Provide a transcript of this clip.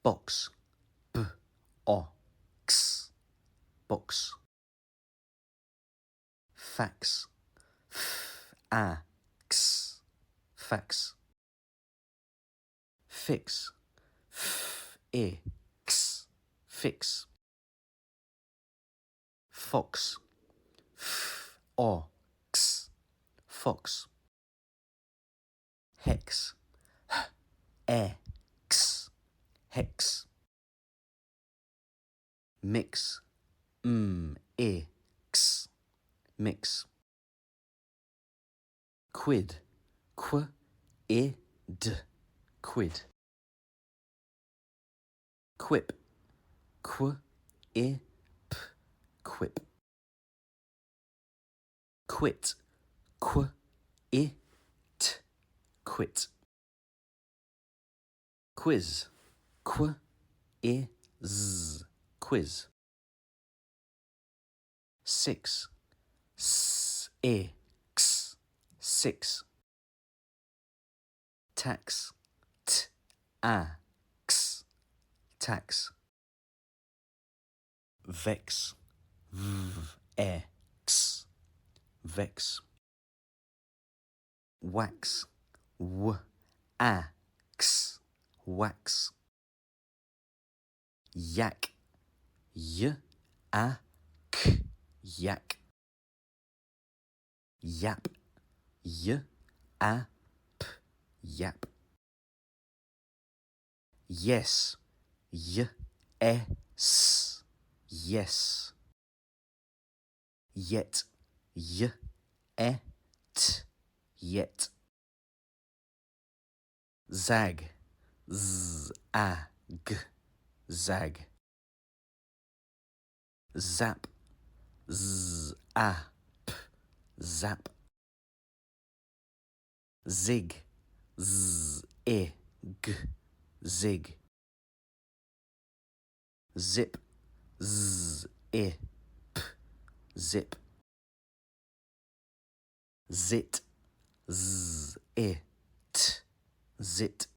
box, b-o-x, box. Fax, f-a-x, fax. Fix, f-i-x, fix. Fox, f-o-x, fox. Hex, h-e-x, hex. Mix, m-i-x, mix. Quid, qu-i-d, quid. Quip, qu-i-p, quip. Quit, qu-i-t, quit. Quiz, qu-i-z, quiz. Six, s-i-x, six. Tax, t-a-x, tax. Vex, v-e-x, vex. Wax, w-a-x, wax. Yak, y-a-k, yak. Yap, y-a-p, yap. Yes, y-e-s, yes. Yet, y-e-t, yet. Zag, z-a-g, zag. Zap, z-a-p, zap. Zig, z-i-g, zig. Zip, z-i-p, zip. Zit, z-i-t, zit.